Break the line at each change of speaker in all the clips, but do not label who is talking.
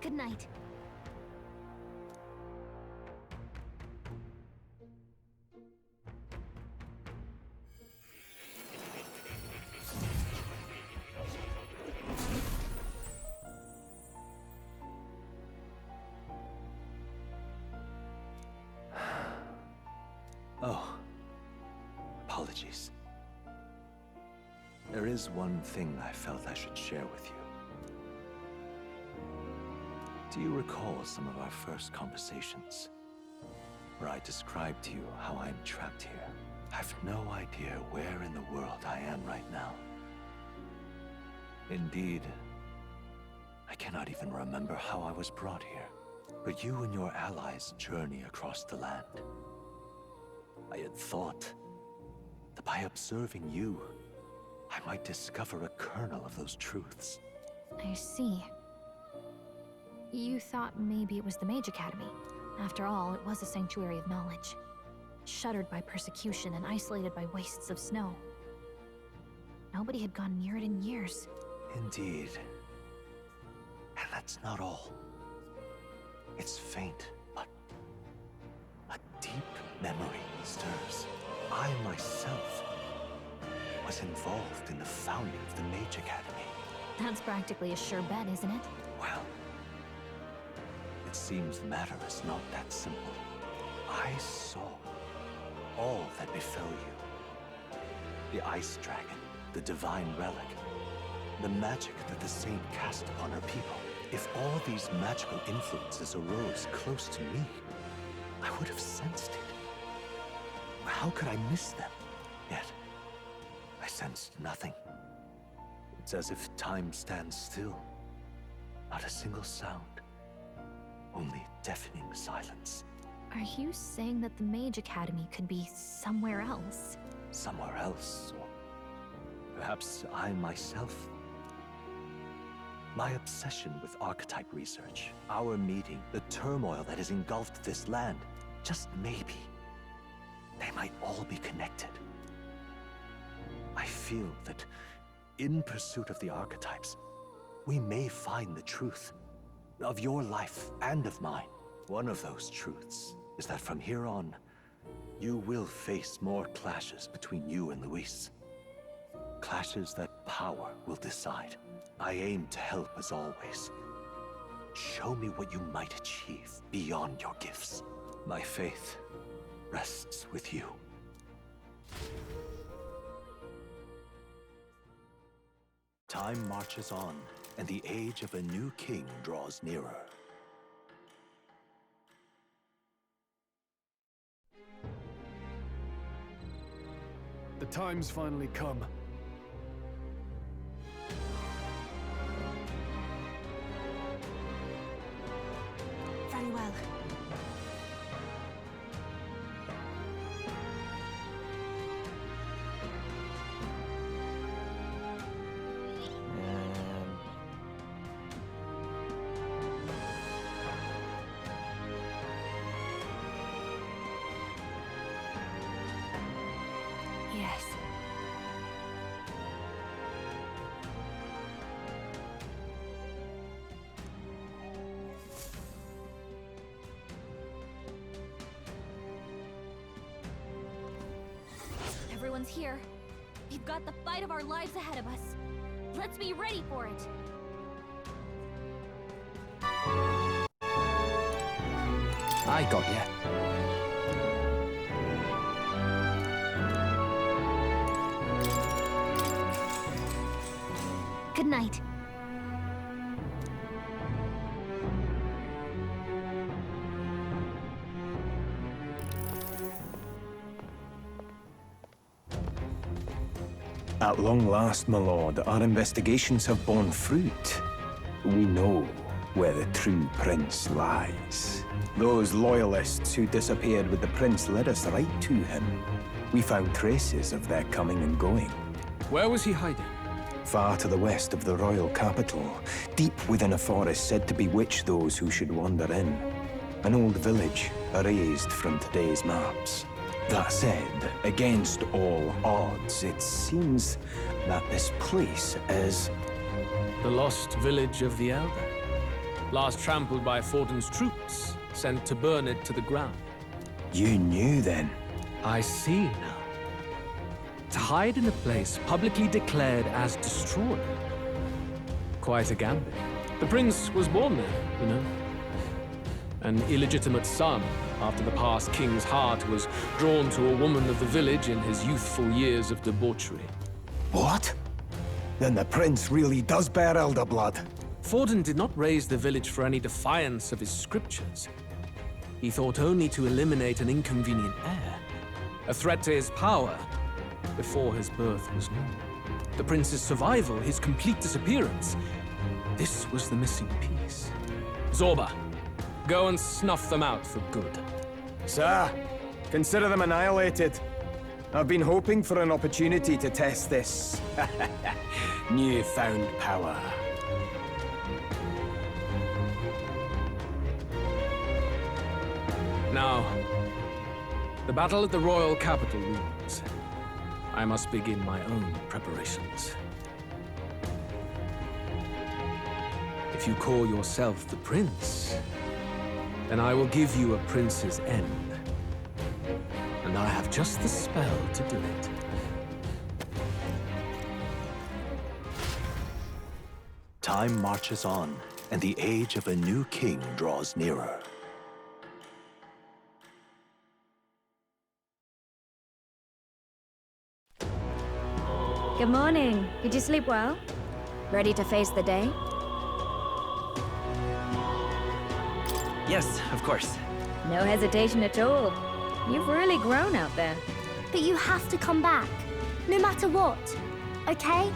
Good night.
Oh, apologies. There is one thing I felt I should share with you. Do you recall some of our first conversations, where I described to you how I'm trapped here? I've no idea where in the world I am right now. Indeed, I cannot even remember how I was brought here. But you and your allies journey across the land. I had thought that by observing you, I might discover a kernel of those truths.
I see. You thought maybe it was the Mage Academy. After all, it was a sanctuary of knowledge. Shuttered by persecution and isolated by wastes of snow. Nobody had gone near it in years.
Indeed. And that's not all. It's faint, but a deep memory stirs. I myself was involved in the founding of the Mage Academy.
That's practically a sure bet, isn't it?
Well, it seems the matter is not that simple. I saw all that befell you. The Ice Dragon, the Divine Relic, the magic that the Saint cast upon her people. If all these magical influences arose close to me, I would have sensed it. How could I miss them? Yet, I sensed nothing. It's as if time stands still. Not a single sound. Only deafening silence.
Are you saying that the Mage Academy could be somewhere else?
Somewhere else, or perhaps I myself? My obsession with archetype research, our meeting, the turmoil that has engulfed this land, just maybe, they might all be connected. I feel that in pursuit of the archetypes, we may find the truth of your life and of mine. One of those truths is that from here on, you will face more clashes between you and Luis. Clashes that power will decide. I aim to help as always. Show me what you might achieve beyond your gifts. My faith rests with you. Time marches on, and the age of a new king draws nearer.
The time's finally come.
Very well. Yes. Everyone's here. We've got the fight of our lives ahead of us. Let's be ready for it.
I got ya.
Good night.
At long last, my lord, our investigations have borne fruit. We know where the true prince lies. Those loyalists who disappeared with the prince led us right to him. We found traces of their coming and going.
Where was he hiding?
Far to the west of the royal capital, deep within a forest said to bewitch those who should wander in. An old village, erased from today's maps. That said, against all odds, it seems that this place is...
The lost village of the Elder? last trampled by Fortin's troops, sent to burn it to the ground.
You knew then?
I see now. To hide in a place publicly declared as destroyed. Quite a gambit. The prince was born there, you know. An illegitimate son, after the past king's heart was drawn to a woman of the village in his youthful years of debauchery.
What? Then the prince really does bear elder blood.
Fortin did not raise the village for any defiance of his scriptures. He thought only to eliminate an inconvenient heir, a threat to his power, before his birth was known. The prince's survival, his complete disappearance, this was the missing piece. Zorba, go and snuff them out for good.
Sir, consider them annihilated. I've been hoping for an opportunity to test this newfound power.
Now, the battle at the royal capital looms. I must begin my own preparations. If you call yourself the prince, then I will give you a prince's end. And I have just the spell to do it.
Time marches on, and the age of a new king draws nearer.
Good morning. Did you sleep well? Ready to face the day?
Yes, of course.
No hesitation at all. You've really grown out there.
But you have to come back, no matter what, okay?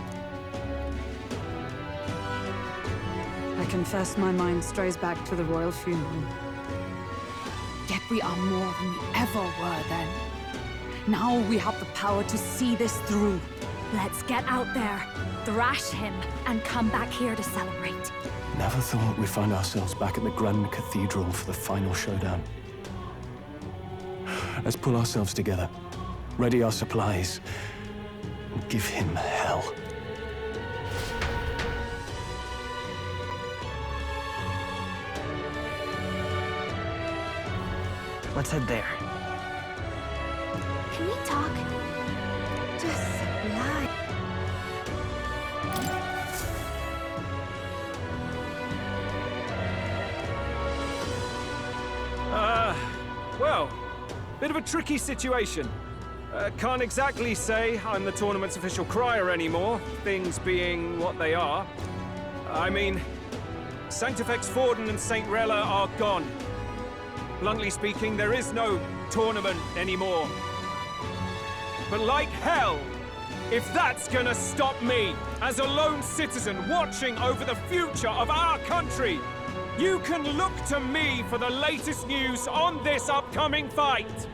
I confess my mind strays back to the royal funeral.
Yet we are more than we ever were then. Now we have the power to see this through.
Let's get out there, thrash him, and come back here to celebrate.
Never thought we'd find ourselves back at the Grand Cathedral for the final showdown. Let's pull ourselves together, ready our supplies, and give him hell.
Let's head there.
Can we talk? Just lie.
Well, bit of a tricky situation. Can't exactly say I'm the tournament's official crier anymore, things being what they are. I mean, Sanctifex Fortin and St. Rella are gone. Bluntly speaking, there is no tournament anymore. But like hell, if that's gonna stop me, as a lone citizen watching over the future of our country, you can look to me for the latest news on this upcoming fight.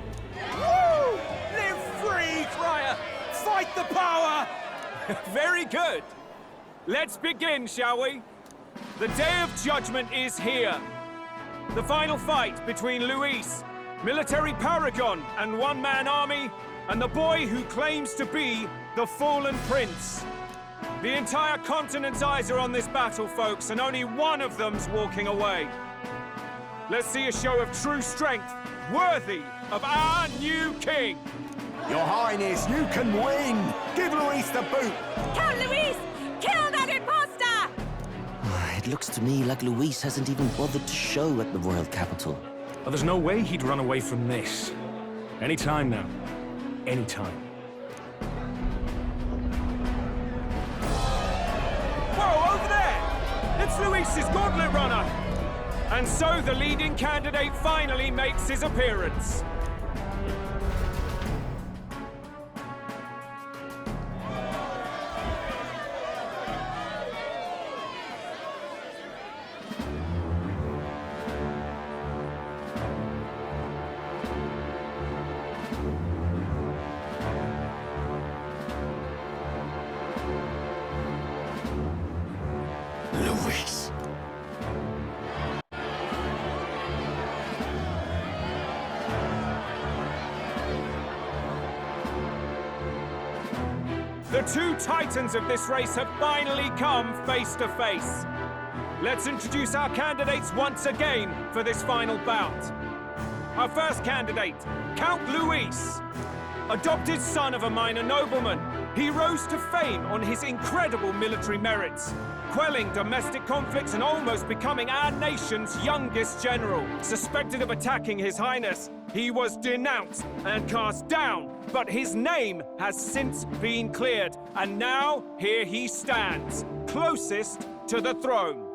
Woo! Live free, crier! Fight the power! Very good. Let's begin, shall we? The Day of Judgment is here. The final fight between Luis, military paragon and one-man army, and the boy who claims to be the fallen prince. The entire continent's eyes are on this battle, folks, and only one of them's walking away. Let's see a show of true strength, worthy of our new king.
Your Highness, you can win! Give Luis the boot!
Count Luis! Kill that imposter!
It looks to me like Luis hasn't even bothered to show at the royal capital.
But there's no way he'd run away from this. Any time now. Any time.
Whoa, over there! It's Luis's gauntlet runner! And so the leading candidate finally makes his appearance.
Luis.
The two titans of this race have finally come face to face. let's introduce our candidates once again for this final bout. Our first candidate, Count Luis. Adopted son of a minor nobleman, he rose to fame on his incredible military merits, quelling domestic conflicts and almost becoming our nation's youngest general. Suspected of attacking His Highness, he was denounced and cast down, but his name has since been cleared, and now here he stands, closest to the throne.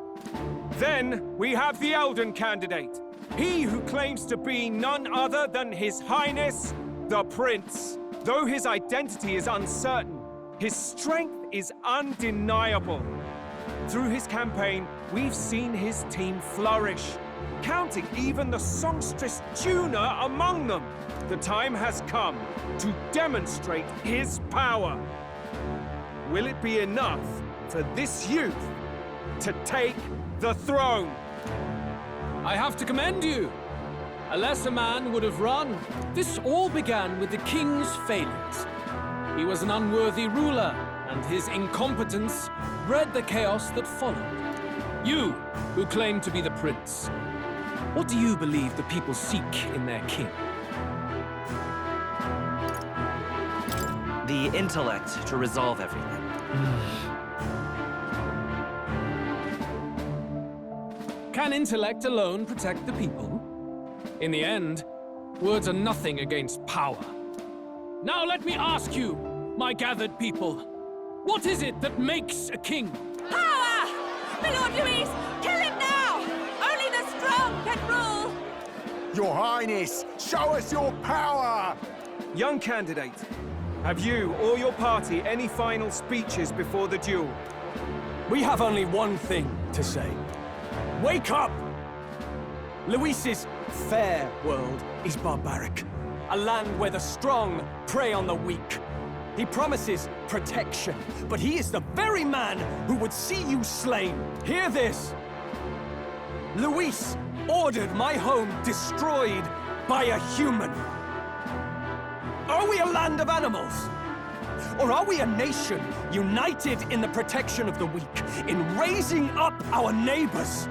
Then we have the Elden candidate, he who claims to be none other than His Highness, the Prince. Though his identity is uncertain, his strength is undeniable. Through his campaign, we've seen his team flourish, counting even the songstress Tuna among them. The time has come to demonstrate his power. Will it be enough for this youth to take the throne?
I have to commend you. A lesser man would have run. This all began with the king's failures. He was an unworthy ruler, and his incompetence bred the chaos that followed. You, who claim to be the prince, what do you believe the people seek in their king?
The intellect to resolve everything.
Can intellect alone protect the people? In the end, words are nothing against power. Now let me ask you, my gathered people, what is it that makes a king?
Power! My Lord Luis, kill him now! Only the strong can rule!
Your Highness, show us your power!
Young candidate, have you or your party any final speeches before the duel?
We have only one thing to say. Wake up! Luis's fair world is barbaric. A land where the strong prey on the weak. He promises protection, but he is the very man who would see you slain. Hear this! Luis ordered my home destroyed by a human. Are we a land of animals? Or are we a nation united in the protection of the weak, in raising up our neighbors?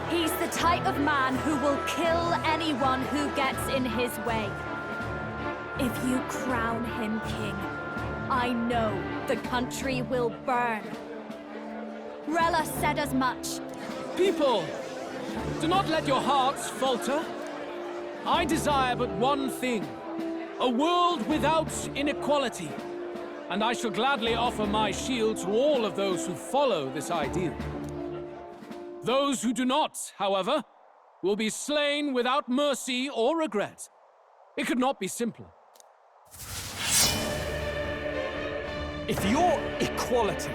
He's the type of man who will kill anyone who gets in his way. If you crown him king, I know the country will burn. Rella said as much.
People, do not let your hearts falter. I desire but one thing, a world without inequality. And I shall gladly offer my shield to all of those who follow this ideal. Those who do not, however, will be slain without mercy or regret. It could not be simpler.
If your equality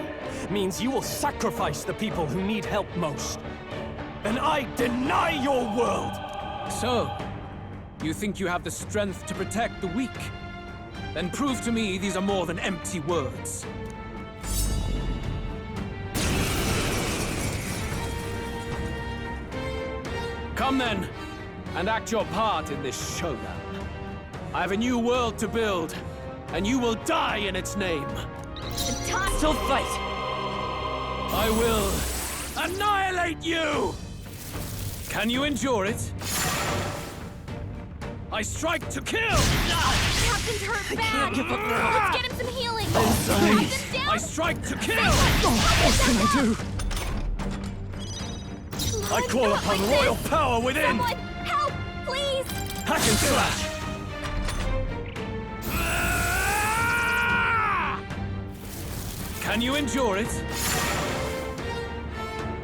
means you will sacrifice the people who need help most, then I deny your world!
So, you think you have the strength to protect the weak? Then prove to me these are more than empty words. Come then, and act your part in this showdown. I have a new world to build, and you will die in its name.
Still fight!
I will annihilate you! Can you endure it? I strike to kill!
Captain's hurt bad.
give up now.
Let's get him some healing.
sorry.
Captain, down.
I strike to kill!
What can I do? I call upon royal power within!
Someone, help, please!
Hack and slash!
Can you endure it?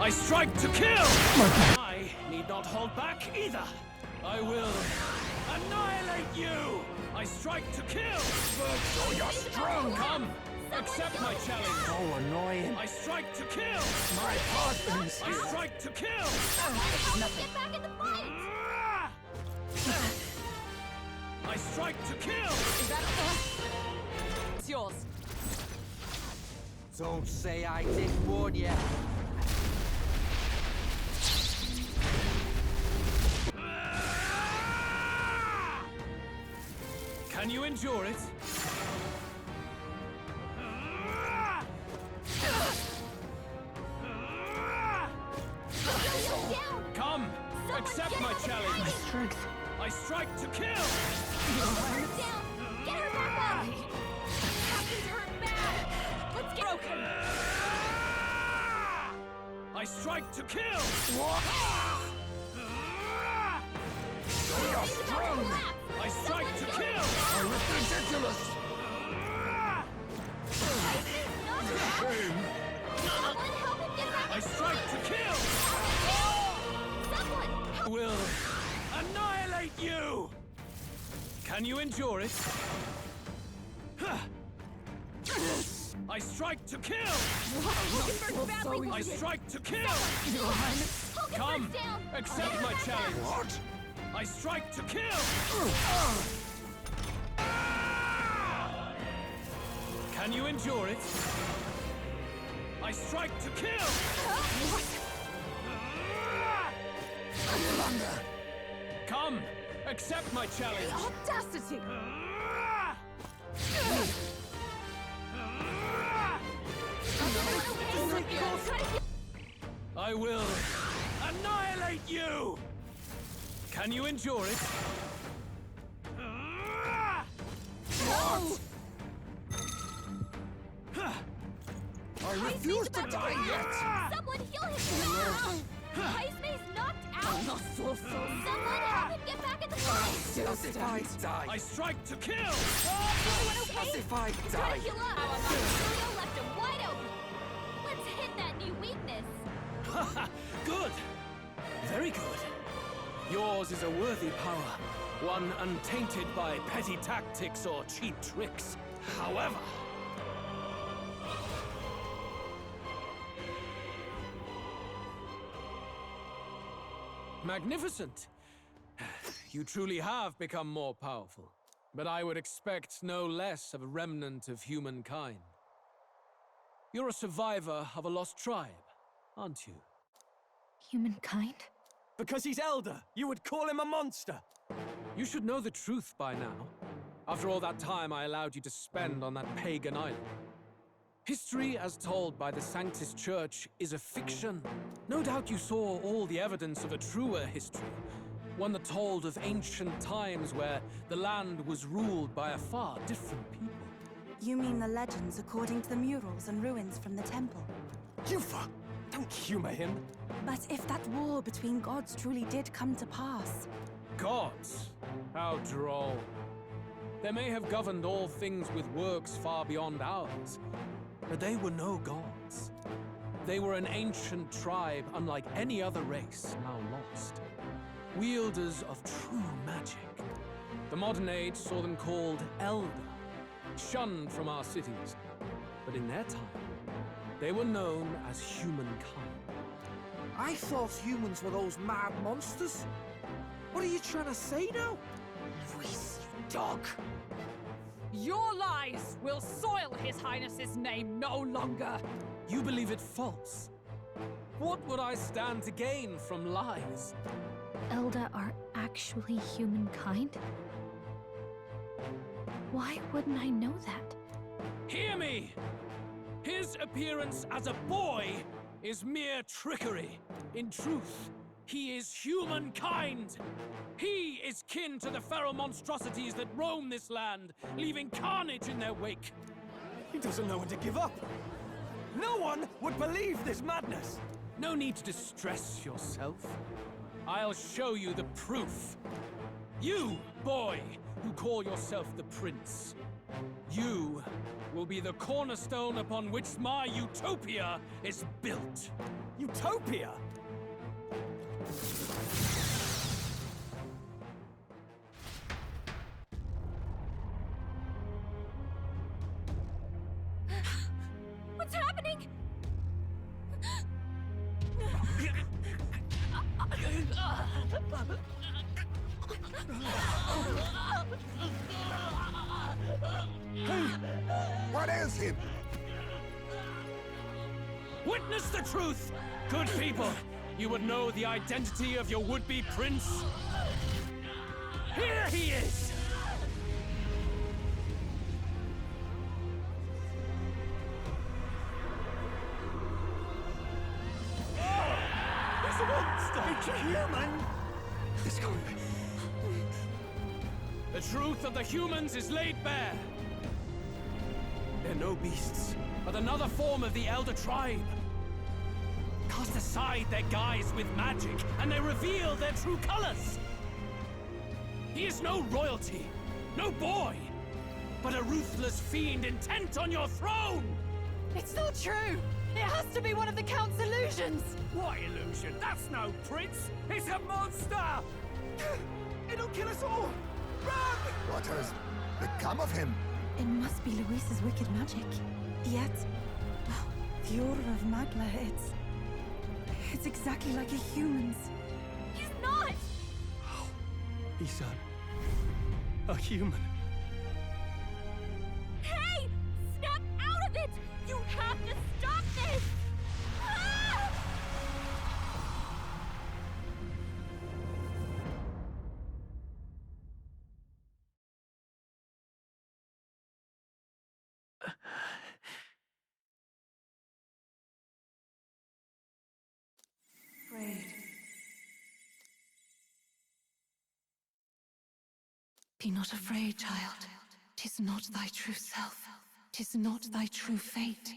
I strike to kill! I need not hold back either. I will annihilate you! I strike to kill!
So you're strong!
Come, accept my challenge.
So annoying.
I strike to kill!
My husband's
I strike to kill!
Get back in the fight!
I strike to kill!
Is that all? It's yours.
Don't say I didn't warn you.
Can you endure it? accept my challenge.
My strength.
I strike to kill.
Down! Get her back up! Captain's hurt bad! Let's get broken!
I strike to kill.
We are strong!
I strike to kill.
Ridiculous!
Someone help him get back!
I strike to kill.
Someone!
I will annihilate you. Can you endure it? I strike to kill. I strike to kill. Come, accept my challenge.
What?
I strike to kill. Can you endure it? I strike to kill. Come, accept my challenge.
Audacity!
I will annihilate you! Can you endure it?
I refuse to die yet!
Someone heal him! Heismay's knocked out! Someone help him get back in the fight!
Justified die.
I strike to kill!
Justified
Try to
die.
heal up! Julio left him wide open! Let's hit that new weakness!
Good! Very good. Yours is a worthy power, one untainted by petty tactics or cheap tricks. However, magnificent! You truly have become more powerful, but I would expect no less of a remnant of humankind. You're a survivor of a lost tribe, aren't you?
Humankind?
Because he's ELDA, you would call him a monster!
You should know the truth by now. After all that time I allowed you to spend on that pagan island. History, as told by the Sanctus Church, is a fiction. No doubt you saw all the evidence of a truer history. One that told of ancient times where the land was ruled by a far different people.
You mean the legends according to the murals and ruins from the temple?
Yufa! Don't humor him!
But if that war between gods truly did come to pass...
Gods? How droll. They may have governed all things with works far beyond ours, but they were no gods. They were an ancient tribe unlike any other race now lost. Wielders of true magic. The modern age saw them called ELDA, shunned from our cities. But in their time, they were known as humankind.
I thought humans were those mad monsters. What are you trying to say now?
Luis, you dog! Your lies will soil His Highness's name no longer!
You believe it false? What would I stand to gain from lies?
ELDA are actually humankind? Why wouldn't I know that?
Hear me! His appearance as a boy is mere trickery. In truth, he is humankind. He is kin to the feral monstrosities that roam this land, leaving carnage in their wake.
He doesn't know when to give up. No one would believe this madness.
No need to distress yourself. I'll show you the proof. You, boy, who call yourself the prince. You will be the cornerstone upon which my utopia is built.
Utopia?
What's happening?
What is him?
Witness the truth! Good people, you would know the identity of your would-be prince. Here he is!
He's a monster! It's a human! This can't be.
The truth of the humans is laid bare. They're no beasts, but another form of the Elder tribe. Cast aside their guise with magic, and they reveal their true colors. He is no royalty, no boy, but a ruthless fiend intent on your throne!
It's not true! It has to be one of the Count's illusions!
What illusion? That's no prince! It's a monster!
It'll kill us all! Run!
What has become of him?
It must be Luis's wicked magic. Yet, the aura of Magla, it's exactly like a human's.
He's not!
He's a human.
Hey! Snap out of it! You have to stop this! Ah!
Be not afraid, child. 'Tis not thy true self. 'Tis not thy true fate.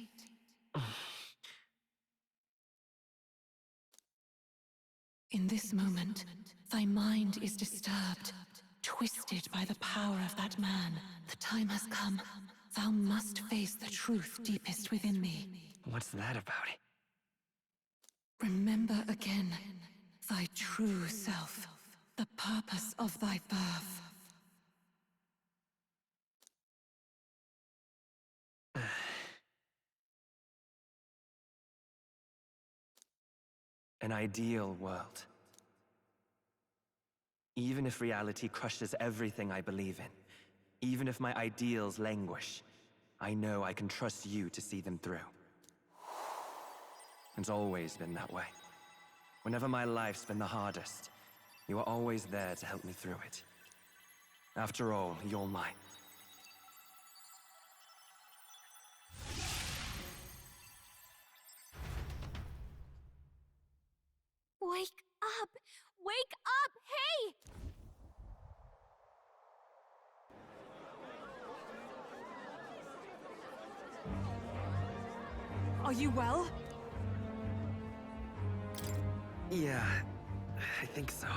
In this moment, thy mind is disturbed, twisted by the power of that man. The time has come. Thou must face the truth deepest within thee.
What's that about?
Remember again thy true self, the purpose of thy birth.
An ideal world. Even if reality crushes everything I believe in, even if my ideals languish, I know I can trust you to see them through. It's always been that way. Whenever my life's been the hardest, you are always there to help me through it. After all, you're mine.
Wake up! Wake up! Hey!
Are you well?
Yeah, I think so.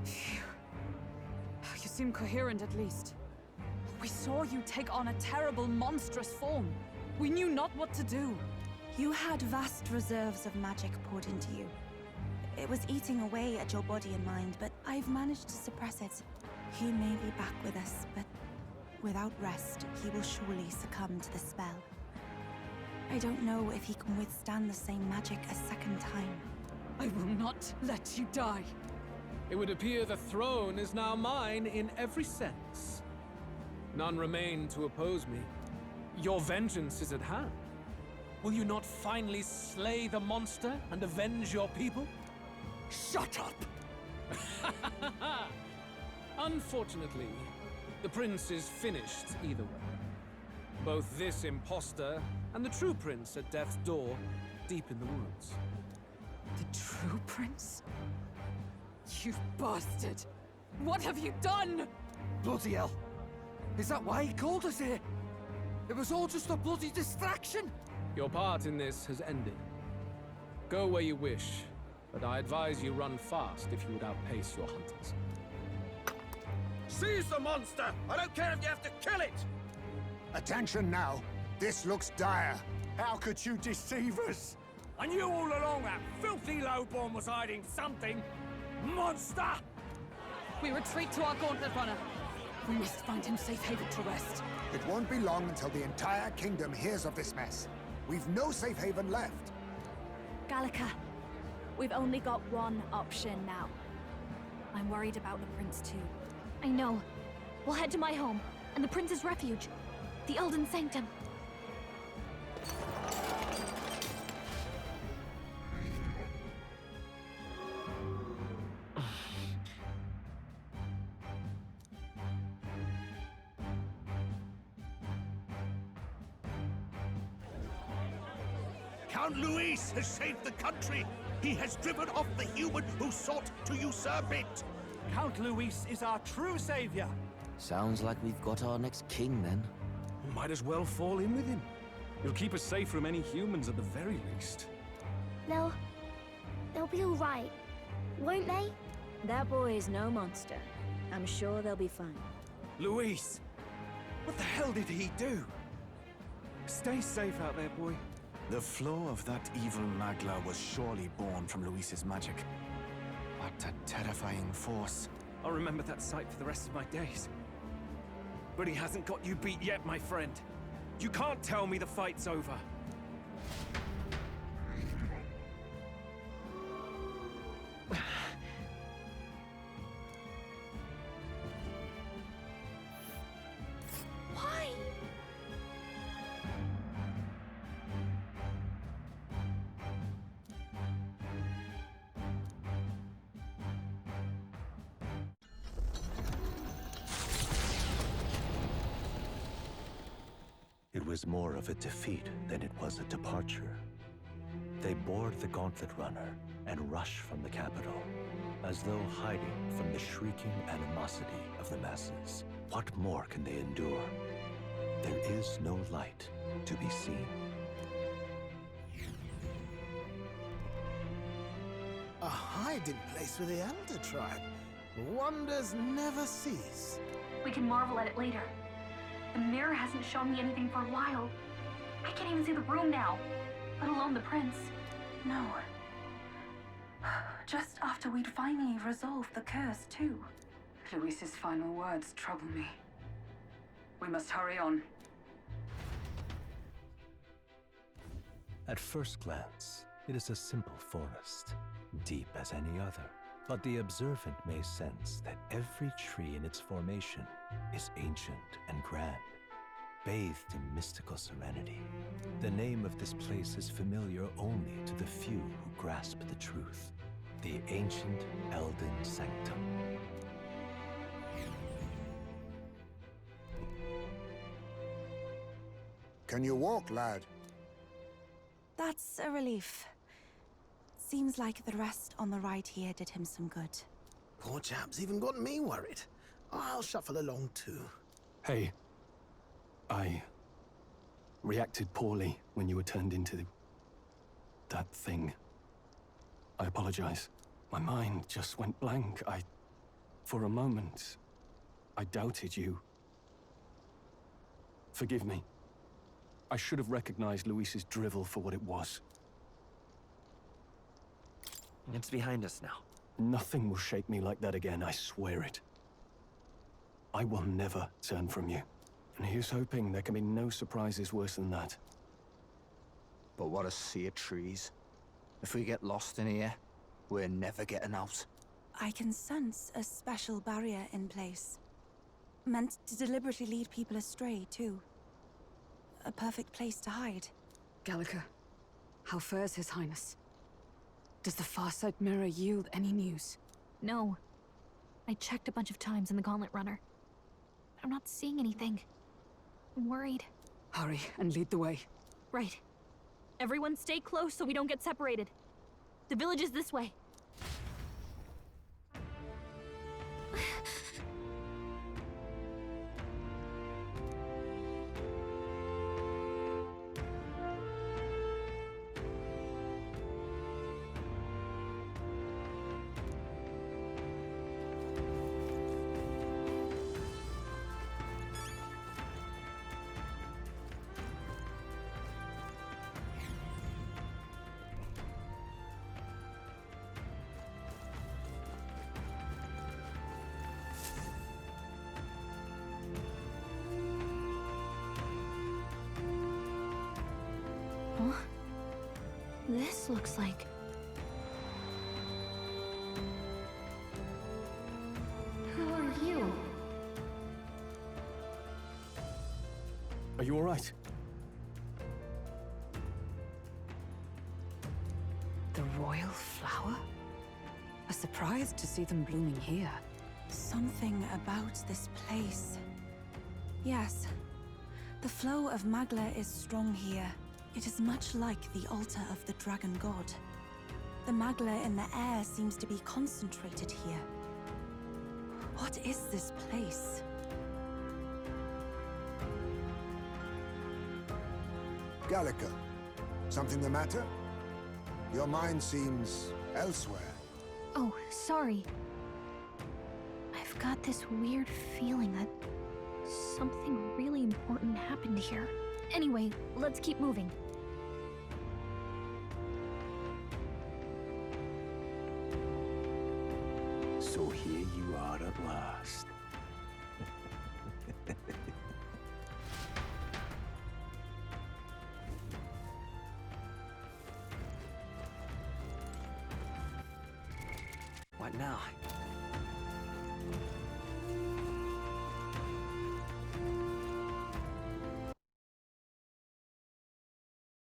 Phew. You seem coherent at least. We saw you take on a terrible, monstrous form. We knew not what to do.
You had vast reserves of magic poured into you. It was eating away at your body and mind, but I've managed to suppress it. He may be back with us, but without rest, he will surely succumb to the spell. I don't know if he can withstand the same magic a second time.
I will not let you die.
It would appear the throne is now mine in every sense. None remain to oppose me. Your vengeance is at hand. Will you not finally slay the monster and avenge your people?
Shut up!
Unfortunately, the prince is finished either way. Both this imposter and the true prince at death's door, deep in the woods.
The true prince? You bastard! What have you done?
Bloody hell! Is that why he called us here? It was all just a bloody distraction!
Your part in this has ended. Go where you wish, but I advise you run fast if you would outpace your hunters.
Seize the monster! I don't care if you have to kill it!
Attention now. This looks dire. How could you deceive us?
I knew all along that filthy lowborn was hiding something! Monster!
We retreat to our gauntlet runner. We must find him safe haven to rest.
It won't be long until the entire kingdom hears of this mess. We've no safe haven left.
Gallica, we've only got one option now. I'm worried about the prince too.
I know. We'll head to my home, and the prince's refuge. The Elden Sanctum.
Count Luis has saved the country. He has driven off the human who sought to usurp it.
Count Luis is our true savior.
Sounds like we've got our next king, then.
Might as well fall in with him. He'll keep us safe from any humans at the very least.
They'll be all right, won't they?
That boy is no monster. I'm sure they'll be fine.
Luis! What the hell did he do? Stay safe out there, boy.
The flow of that evil Magla was surely born from Luis's magic. What a terrifying force.
I'll remember that sight for the rest of my days. But he hasn't got you beat yet, my friend. You can't tell me the fight's over.
Why?
It was more of a defeat than it was a departure. They board the Gauntlet Runner and rush from the capital, as though hiding from the shrieking animosity of the masses. What more can they endure? There is no light to be seen.
A hiding place for the Elder tribe. Wonders never cease.
We can marvel at it later. The mirror hasn't shown me anything for a while. I can't even see the room now, let alone the prince.
No. Just after we'd finally resolved the curse, too.
Luis's final words trouble me. We must hurry on.
At first glance, it is a simple forest, deep as any other. But the observant may sense that every tree in its formation is ancient and grand, bathed in mystical serenity. The name of this place is familiar only to the few who grasp the truth. The ancient Elden Sanctum.
Can you walk, lad?
That's a relief. Seems like the rest on the right here did him some good.
Poor chap's even got me worried. I'll shuffle along too.
Hey, I reacted poorly when you were turned into that thing. I apologize. My mind just went blank. For a moment, I doubted you. Forgive me. I should have recognized Luis's drivel for what it was.
It's behind us now.
Nothing will shake me like that again, I swear it. I will never turn from you. And here's hoping there can be no surprises worse than that.
But what a sea of trees. If we get lost in here, we're never getting out.
I can sense a special barrier in place. Meant to deliberately lead people astray, too. A perfect place to hide.
Gallica, how fares His Highness? Does the Farsight Mirror yield any news?
No. I checked a bunch of times in the Gauntlet Runner. I'm not seeing anything. I'm worried.
Hurry and lead the way.
Right. Everyone stay close so we don't get separated. The village is this way. Huh? This looks like... Who are you?
Are you all right?
The royal flower? A surprise to see them blooming here.
Something about this place. Yes. The flow of Magla is strong here. It is much like the altar of the dragon god. The Magla in the air seems to be concentrated here. What is this place?
Gallica, something the matter? Your mind seems elsewhere.
Oh, sorry. I've got this weird feeling that something really important happened here. Anyway, let's keep moving.
So here you are at last.
What now?